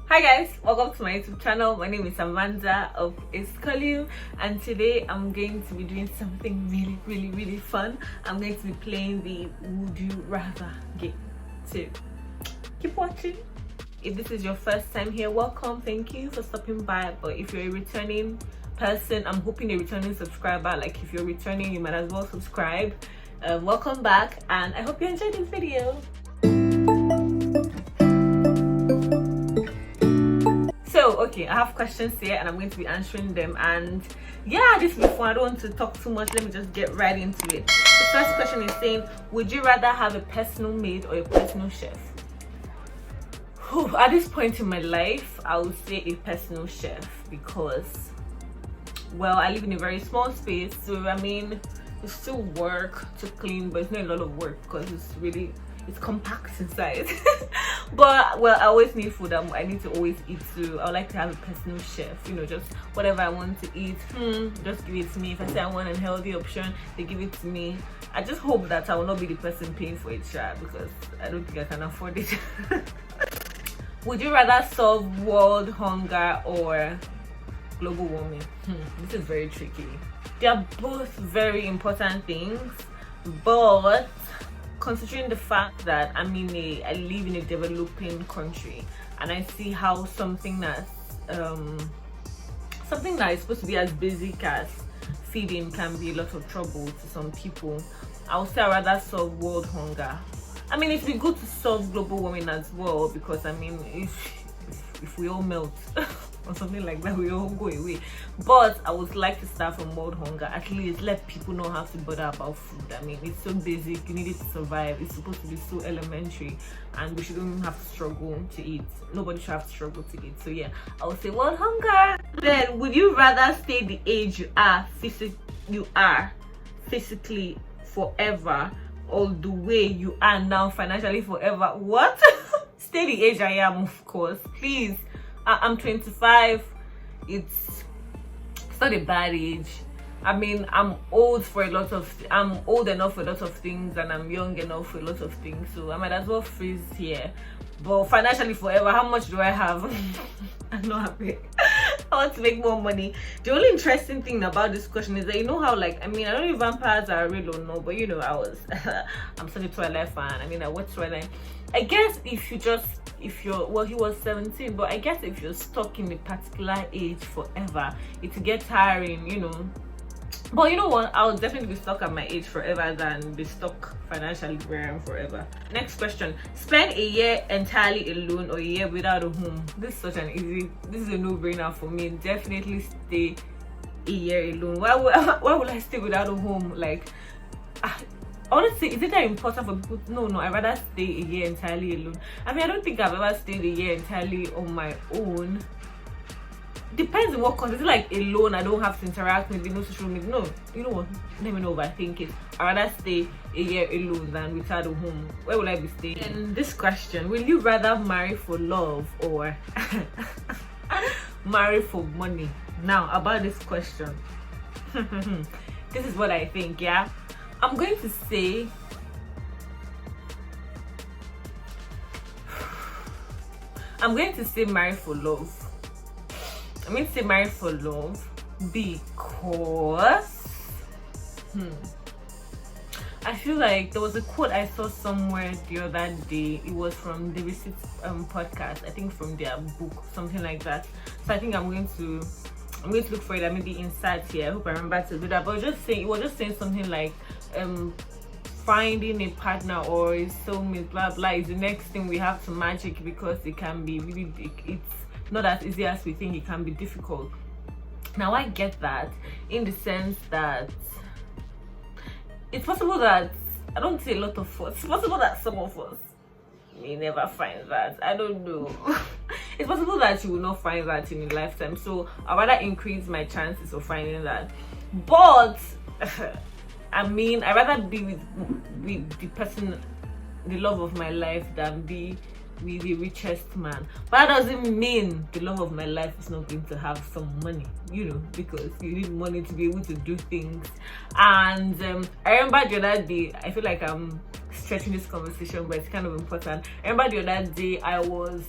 Hi guys, welcome to my YouTube channel. My name is Amanda of Iskolu, and today I'm going to be doing something really fun. I'm going to be playing the Would You Rather game. So keep watching. If this is your first time here, welcome. Thank you for stopping by. But if you're a returning person, I'm hoping a returning subscriber. Like if you're returning, you might as well subscribe. Welcome back, and I hope you enjoyed this video. Okay, I have questions here and I'm going to be answering them, and yeah, this will be fun. I don't want to talk too much. Let me just get right into it. The first question is saying, would you rather have a personal maid or a personal chef? At this point in my life, I would say a personal chef, because well, I live in a very small space, so I mean it's still work to clean, but it's not a lot of work because it's compact in size. But well, I always need food. I need to always eat, so I would like to have a personal chef. You know, just whatever I want to eat, just give it to me. If I say I want a healthy option, they give it to me. I just hope that I will not be the person paying for it, because I don't think I can afford it. Would you rather solve world hunger or global warming? This is very tricky. They are both very important things, but considering the fact that I live in a developing country, and I see how something that is supposed to be as basic as feeding can be a lot of trouble to some people, I would say I'd rather solve world hunger. I mean, it'd be good to solve global warming as well, because I mean, if we all melt or something like that, we all go away. But I would like to start from world hunger. At least let people know how to bother about food. I mean, it's so basic, you need it to survive. It's supposed to be so elementary, and we shouldn't have to struggle to eat. Nobody should have to struggle to eat. So yeah, I would say world hunger. Then, would you rather stay the age you are physically forever, or the way you are now financially forever? What? Stay the age I am, of course. Please. I'm 25. It's not a bad age. I mean, I'm old enough for a lot of things, and I'm young enough for a lot of things, so I might as well freeze here. But financially forever, how much do I have? I'm not happy. I want to make more money. The only interesting thing about this question is that, you know how, like, I mean, I don't know if vampires are real or no, but you know, I'm such a Twilight fan. I mean, I watch Twilight. I guess if you're he was 17, but I guess if you're stuck in a particular age forever, it will get tiring, you know. But you know what, I'll definitely be stuck at my age forever than be stuck financially where I am forever. Next question, spend a year entirely alone or a year without a home? This is a no-brainer for me. Definitely stay a year alone. Why would I stay without a home? Like, honestly, is it that important for people? No, I'd rather stay a year entirely alone. I mean, I don't think I've ever stayed a year entirely on my own. Depends on what context. Like alone, I don't have to interact with no social media. No, you know what? Let me know if I think it. I'd rather stay a year alone than without a home. Where will I be staying? And this question, will you rather marry for love or marry for money? Now, about this question, this is what I think, yeah? I'm going to say marry for love. I'm going to say marry for love because I feel like there was a quote I saw somewhere the other day. It was from David's podcast, I think from their book, something like that. So I think I'm going to look for it. I maybe inside here. I hope I remember to do that. But it was just saying something like finding a partner or a soulmate, blah blah, is the next thing we have to magic, because it can be really it's not as easy as we think. It can be difficult. Now I get that, in the sense that it's possible that, I don't say a lot of us, it's possible that some of us may never find that. I don't know. It's possible that you will not find that in a lifetime, so I'd rather increase my chances of finding that. But I mean, I'd rather be with the person, the love of my life, than be with the richest man. But that doesn't mean the love of my life is not going to have some money, you know, because you need money to be able to do things. And I remember the other day, I feel like I'm stretching this conversation, but it's kind of important. I remember the other day I was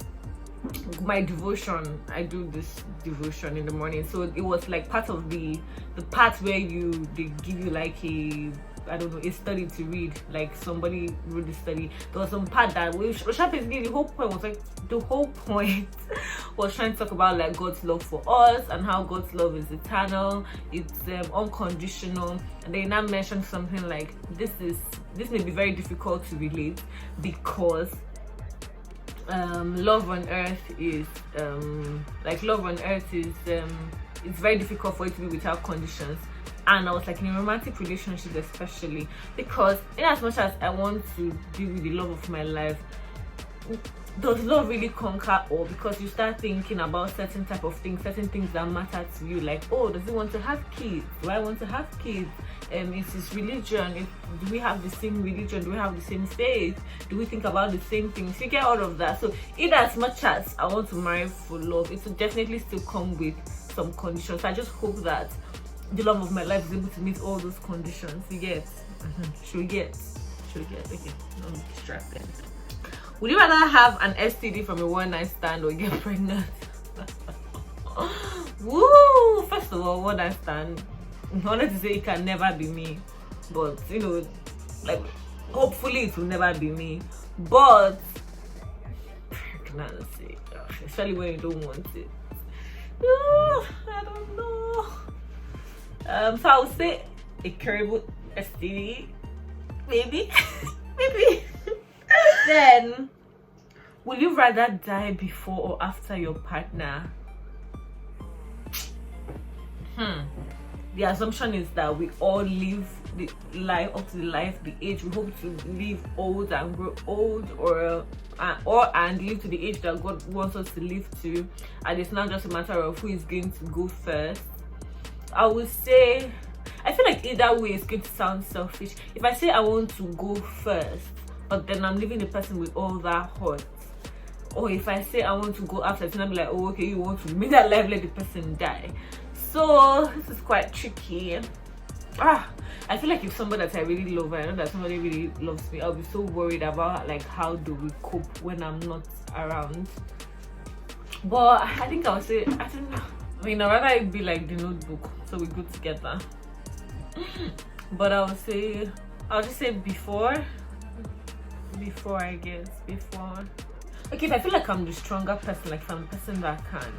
my devotion. I do this devotion in the morning, so it was like part of the part where they give you like a, I don't know, a study to read, like somebody wrote the study. There was some part that basically the whole point was like, the whole point was trying to talk about like God's love for us and how God's love is eternal, it's unconditional. And they now mentioned something like this may be very difficult to relate because love on earth is it's very difficult for it to be without conditions. And I was like, in a romantic relationship especially, because in as much as I want to be with the love of my life, does love really conquer all? Because you start thinking about certain things that matter to you, like, oh, does he want to have kids? Do I want to have kids? Is his religion, do we have the same religion? Do we have the same faith? Do we think about the same things? You get all of that. So in as much as I want to marry for love, it will definitely still come with some conditions. I just hope that the love of my life is able to meet all those conditions. You get? Should we get? Okay, don't be distracted. Would you rather have an STD from a one-night stand or get pregnant? Woo! First of all, one-night stand, I wanted to say it can never be me, but you know, like, hopefully it will never be me. But pregnancy, especially when you don't want it, I don't know. So I would say a curable STD, maybe. Maybe. Then, will you rather die before or after your partner? The assumption is that we all live the life up to the age we hope to live old and grow old, or and live to the age that God wants us to live to, and it's not just a matter of who is going to go first. I would say, I feel like either way is going to sound selfish. If I say I want to go first, but then I'm leaving the person with all that hurt, or if I say I want to go after, then I'm like, oh, okay, you want to remain alive, let the person die. So this is quite tricky. I feel like if somebody that I really love, I know that somebody really loves me, I'll be so worried about like how do we cope when I'm not around. But I think I would say, I don't know, I mean, I'd rather it be like The Notebook, so we go together. But I'll just say before, I guess, before. Okay, if I feel like I'm the stronger person, like if I'm a person that can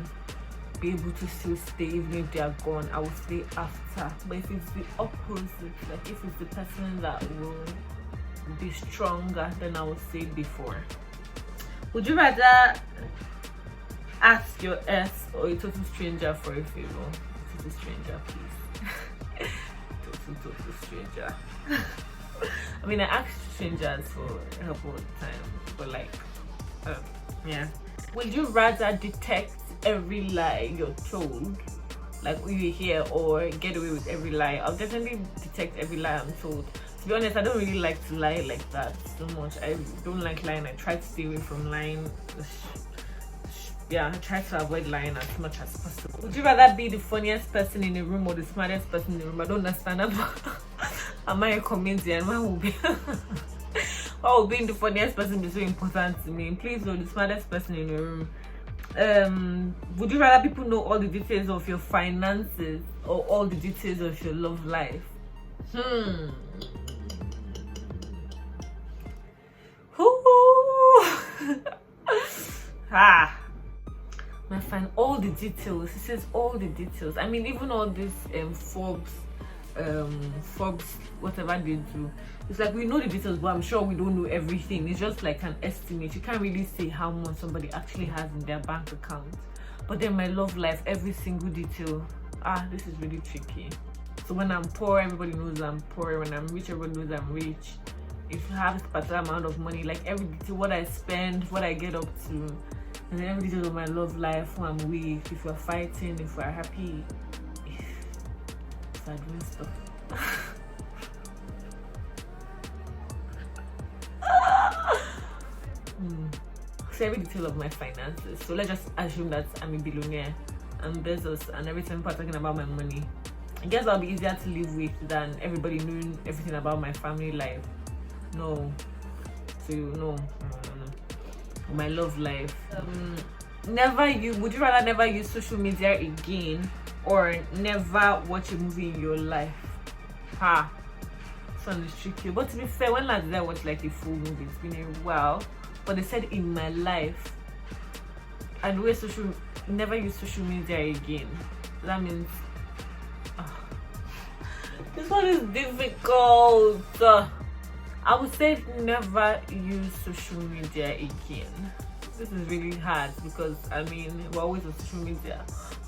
be able to still stay even if they are gone, I will stay after. But if it's the opposite, like if it's the person that will be stronger, then I will say before. Would you rather ask your ex or a total stranger for a favor? Total stranger, please. total stranger. I mean, I ask strangers for help all the time, but like, yeah. Would you rather detect every lie you're told, like you hear, or get away with every lie? I'll definitely detect every lie I'm told. To be honest, I don't really like to lie like that so much. I don't like lying. I try to stay away from lying. Yeah, I try to avoid lying as much as possible. Would you rather be the funniest person in the room or the smartest person in the room? I don't understand. Am I a comedian? Why would being the funniest person be so important to me? Please, the smartest person in the room. Would you rather people know all the details of your finances or all the details of your love life? I find all the details. It says all the details. I mean, even all this Forbes, whatever they do, it's like we know the details, but I'm sure we don't know everything. It's just like an estimate. You can't really say how much somebody actually has in their bank account. But then my love life, every single detail. This is really tricky. So when I'm poor, everybody knows I'm poor. When I'm rich, everybody knows I'm rich. If you have a particular amount of money, like every detail, what I spend, what I get up to, and every detail of my love life, who I'm with, if we're fighting, if we're happy, if we're doing stuff. So every detail of my finances. So let's just assume that I'm a billionaire, and Bezos, and every time people are talking about my money, I guess I'll be easier to live with than everybody knowing everything about my family life. No. So no. My love life. would you rather never use social media again or never watch a movie in your life? Ha, this one is tricky. But to be fair, when last did I watch like a full movie? It's been a while. But they said in my life, and never use social media again. That means this one is difficult. I would say never use social media again. This is really hard because I mean we're always on social media,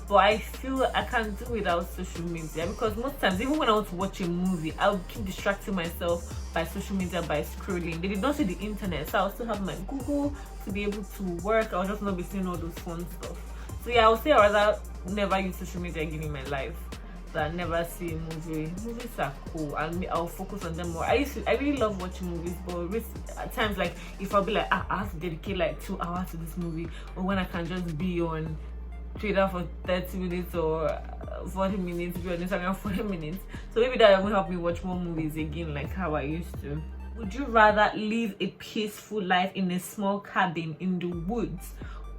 but I feel I can't do without social media because most times, even when I want to watch a movie, I'll keep distracting myself by social media, by scrolling. They did not see the internet, so I'll still have my Google to be able to work. I'll just not be seeing all those fun stuff. So yeah, I would say I'd rather never use social media again in my life than never see a movie. Movies are cool and I'll focus on them more. I really love watching movies, but at times, like if I'll be like, I have to dedicate like 2 hours to this movie, or when I can just be on Twitter for 30 minutes or 40 minutes, be on Instagram for 40 minutes. So maybe that will help me watch more movies again like how I used to. Would you rather live a peaceful life in a small cabin in the woods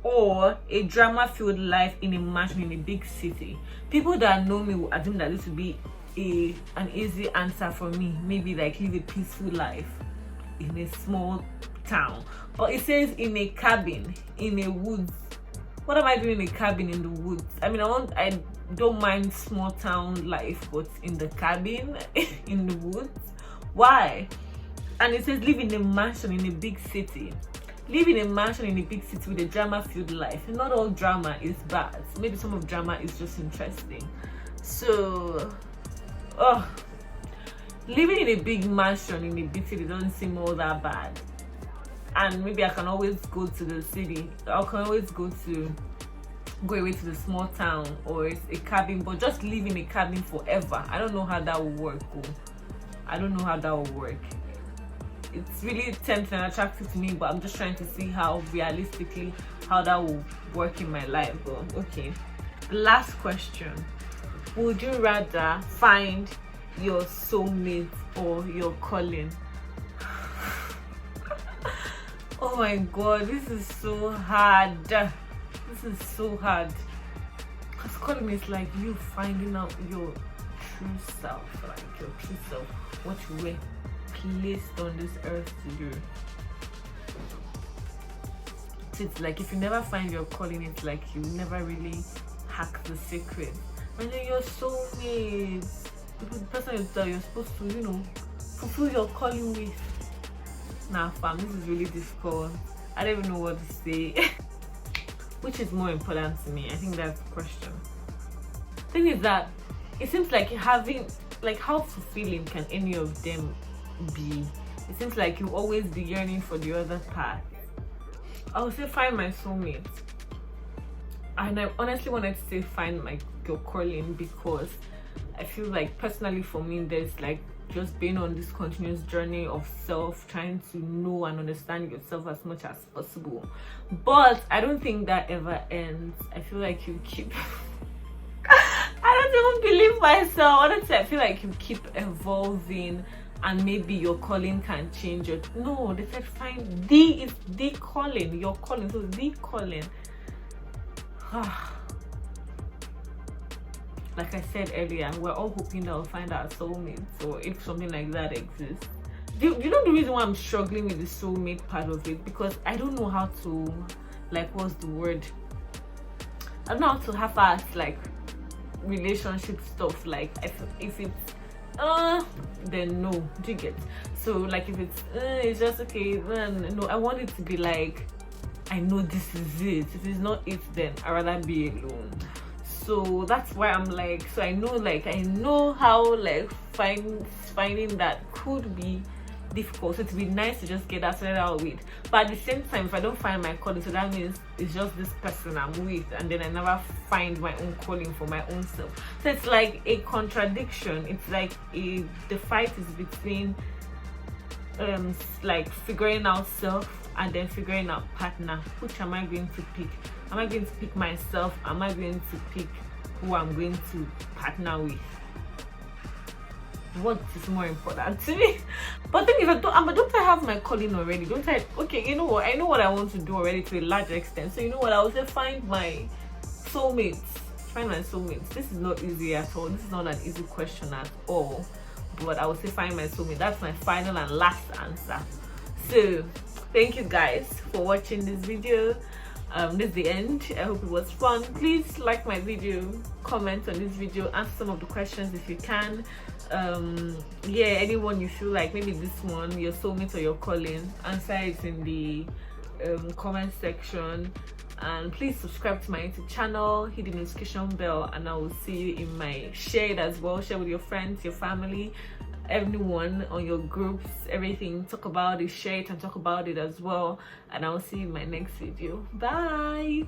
or a drama-filled life in a mansion in a big city? People that know me will assume that this would be an easy answer for me. Maybe like live a peaceful life in a small town. But it says in a cabin in a woods. What am I doing in a cabin in the woods? I mean, I don't mind small town life, but in the cabin in the woods, why? And it says live in a mansion in a big city. Live in a mansion in a big city with a drama-filled life. Not all drama is bad. Maybe some of drama is just interesting. So, living in a big mansion in a big city doesn't seem all that bad. And maybe I can always go to the city. I can always go away to the small town or a cabin. But just live in a cabin forever, I don't know how that will work. I don't know how that will work. It's really tempting and attractive to me, but I'm just trying to see how realistically how that will work in my life. But okay, last question: would you rather find your soulmate or your calling? Oh my god, this is so hard. This is so hard because calling is like you finding out your true self, like your true self, what you were placed on this earth to do. So it's like if you never find your calling, it's like you never really hack the secret. And then your soulmate, the person that you're supposed to, fulfill your calling with. Nah fam, this is really difficult. I don't even know what to say. Which is more important to me? I think that's the question. Thing is that it seems like having, like, how fulfilling can any of them be? It seems like you always be yearning for the other part. I would say find my soulmate, and I honestly wanted to say find your calling because I feel like personally for me there's like just being on this continuous journey of self, trying to know and understand yourself as much as possible. But I don't think that ever ends. I feel like you keep I don't even believe myself. Honestly, I feel like you keep evolving and maybe your calling can change it. No, they said find it's the calling, your calling. So the calling. Like I said earlier, we're all hoping that we'll find our soulmates, or if something like that exists. You know the reason why I'm struggling with the soulmate part of it? Because I don't know how to, like, what's the word? I don't know how to half-ass like relationship stuff. Like if it's then no, do you get? So like if it's just okay, then no, I want it to be like I know this is it. If it's not it, then I'd rather be alone. So that's why I'm like, so I know how like finding that could be difficult. So it'd be nice to just get that sorted out with. But at the same time, if I don't find my calling, so that means it's just this person I'm with, and then I never find my own calling for my own self. So it's like a contradiction. It's like the fight is between like figuring out self and then figuring out partner. Which am I going to pick? Am I going to pick myself? Am I going to pick who I'm going to partner with? what is more important to me? But then if don't I have my calling already? Don't I? Okay, you know what? I know what I want to do already to a large extent. So you know what? I will say find my soulmates. Find my soulmates. This is not easy at all. This is not an easy question at all. But I will say find my soulmate. That's my final and last answer. So thank you guys for watching this video. This is the end. I hope it was fun. Please like my video, comment on this video, answer some of the questions if you can. Yeah, anyone you feel like, maybe this one, your soulmate or your calling, answer it in the comment section. And please subscribe to my YouTube channel, hit the notification bell, and I will see you in my share as well. Share with your friends, your family, everyone on your groups, everything. Talk about it, share it, and talk about it as well. And I will see you in my next video. Bye.